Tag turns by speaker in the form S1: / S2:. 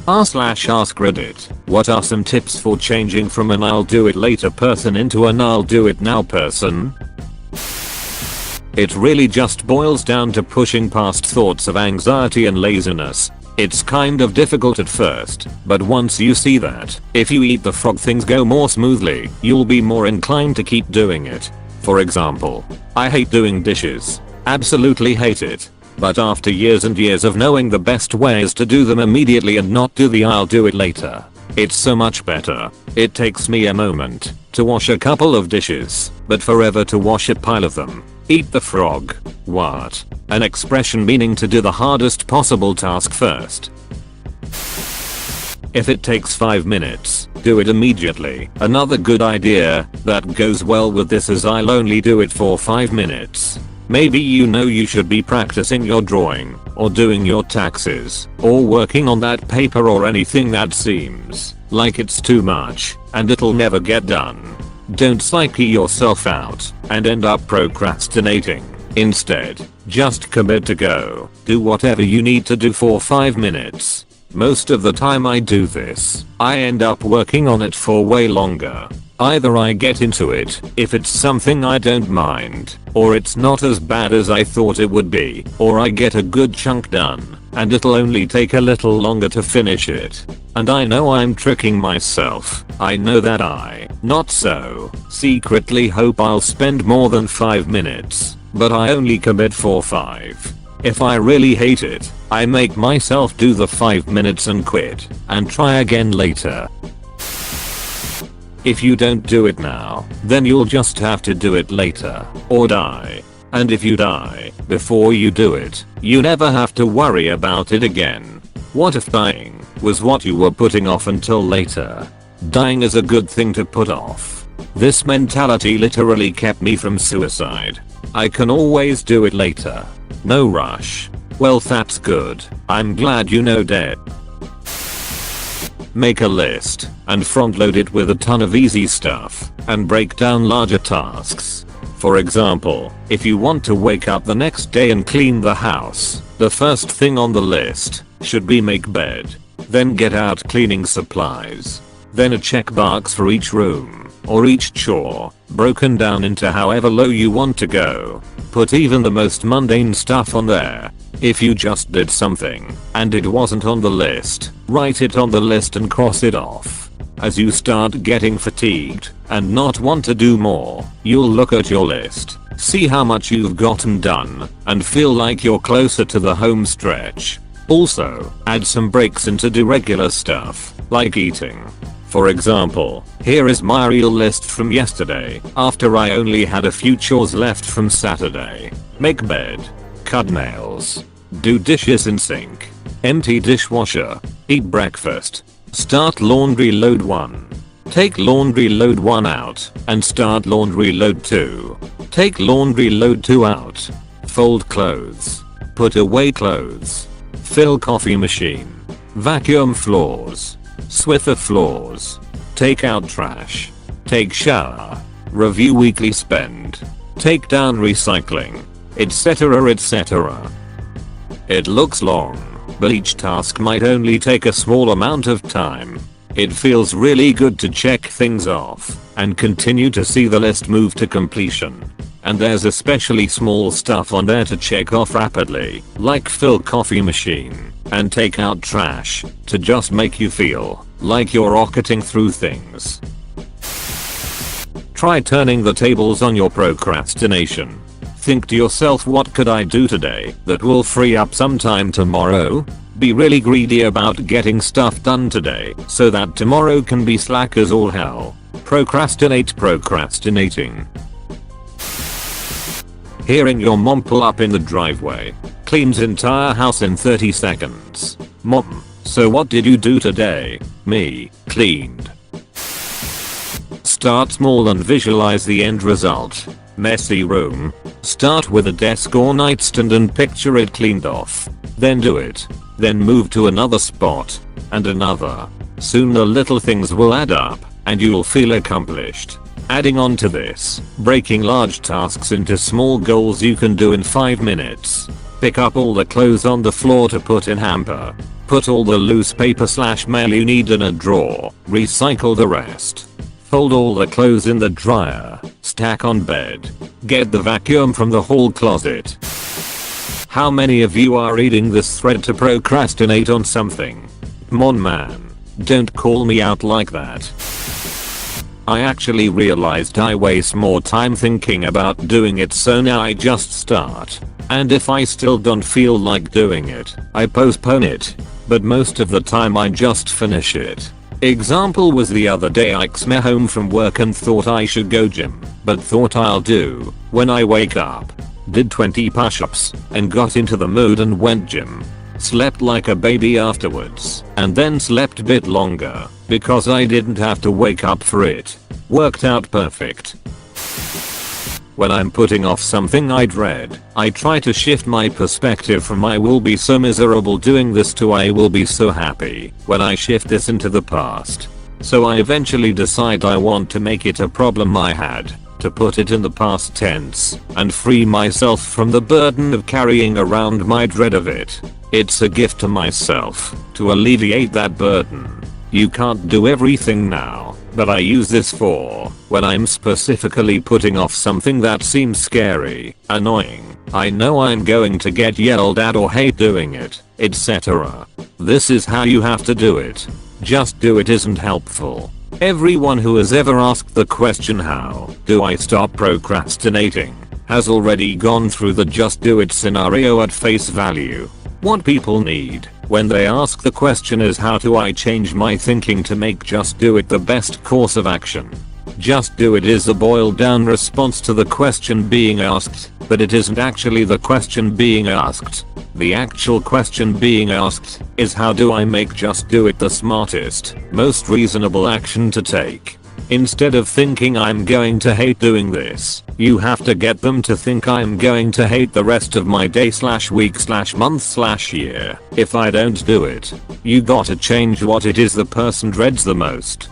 S1: r/AskReddit. What are some tips for changing from an I'll do it later person into an I'll do it now person? It really just boils down to pushing past thoughts of anxiety and laziness. It's kind of difficult at first, but once you see that, if you eat the frog things go more smoothly, you'll be more inclined to keep doing it. For example, I hate doing dishes. Absolutely hate it. But after years and years of knowing the best ways to do them immediately and not do the I'll do it later, it's so much better. It takes me a moment to wash a couple of dishes, but forever to wash a pile of them. Eat the frog. What? An expression meaning to do the hardest possible task first. If it takes 5 minutes, do it immediately. Another good idea that goes well with this is I'll only do it for 5 minutes. Maybe you should be practicing your drawing, or doing your taxes, or working on that paper or anything that seems like it's too much, and it'll never get done. Don't psyche yourself out and end up procrastinating. Instead, just commit to go. Do whatever you need to do for 5 minutes. Most of the time I do this, I end up working on it for way longer. Either I get into it, if it's something I don't mind, or it's not as bad as I thought it would be, or I get a good chunk done, and it'll only take a little longer to finish it. And I know I'm tricking myself. I know that not so, secretly hope I'll spend more than 5 minutes, but I only commit for 5. If I really hate it, I make myself do the 5 minutes and quit, and try again later. If you don't do it now, then you'll just have to do it later, or die. And if you die before you do it, you never have to worry about it again. What if dying was what you were putting off until later? Dying is a good thing to put off. This mentality literally kept me from suicide. I can always do it later. No rush. Well, that's good. I'm glad you know that. Make a list and front load it with a ton of easy stuff and break down larger tasks. For example, if you want to wake up the next day and clean the house, the first thing on the list should be make bed. Then get out cleaning supplies. Then a checkbox for each room or each chore, broken down into however low you want to go. Put even the most mundane stuff on there. If you just did something and it wasn't on the list, write it on the list and cross it off. As you start getting fatigued and not want to do more, you'll look at your list, see how much you've gotten done, and feel like you're closer to the home stretch. Also, add some breaks into do regular stuff, like eating. For example, here is my real list from yesterday, after I only had a few chores left from Saturday. Make bed. Cut nails. Do dishes in sink. Empty dishwasher. Eat breakfast. Start laundry load 1. Take laundry load 1 out and start laundry load 2. Take laundry load 2 out. Fold clothes. Put away clothes. Fill coffee machine. Vacuum floors. Swither floors. Take out trash. Take shower. Review weekly spend. Take down recycling. Etc. etc. It looks long, but each task might only take a small amount of time. It feels really good to check things off and continue to see the list move to completion. And there's especially small stuff on there to check off rapidly, like fill coffee machine and take out trash, to just make you feel like you're rocketing through things. Try turning the tables on your procrastination. Think to yourself, what could I do today that will free up some time tomorrow? Be really greedy about getting stuff done today so that tomorrow can be slack as all hell. Procrastinating. Hearing your mom pull up in the driveway. Cleans entire house in 30 seconds. Mom, so what did you do today? Me, cleaned. Start small and visualize the end result. Messy room. Start with a desk or nightstand and picture it cleaned off. Then do it. Then move to another spot. And another. Soon the little things will add up and you'll feel accomplished. Adding on to this, breaking large tasks into small goals you can do in 5 minutes. Pick up all the clothes on the floor to put in hamper. Put all the loose paper/mail you need in a drawer. Recycle the rest. Fold all the clothes in the dryer. Stack on bed. Get the vacuum from the hall closet. How many of you are reading this thread to procrastinate on something? Come on man. Don't call me out like that. I actually realized I waste more time thinking about doing it, so now I just start. And if I still don't feel like doing it, I postpone it. But most of the time I just finish it. Example was the other day I came home from work and thought I should go gym, but thought I'll do when I wake up. Did 20 push-ups and got into the mood and went gym. Slept like a baby afterwards and then slept a bit longer because I didn't have to wake up for it. Worked out perfect. When I'm putting off something I dread, I try to shift my perspective from I will be so miserable doing this to I will be so happy when I shift this into the past. So I eventually decide I want to make it a problem I had, to put it in the past tense, and free myself from the burden of carrying around my dread of it. It's a gift to myself, to alleviate that burden. You can't do everything now, but I use this for when I'm specifically putting off something that seems scary, annoying, I know I'm going to get yelled at or hate doing it, etc. This is how you have to do it. Just do it isn't helpful. Everyone who has ever asked the question how do I stop procrastinating has already gone through the just do it scenario at face value. What people need when they ask the question is how do I change my thinking to make just do it the best course of action. Just do it is a boiled down response to the question being asked, but it isn't actually the question being asked. The actual question being asked is how do I make just do it the smartest, most reasonable action to take. Instead of thinking I'm going to hate doing this, you have to get them to think I'm going to hate the rest of my day/week/month/year if I don't do it. You gotta change what it is the person dreads the most.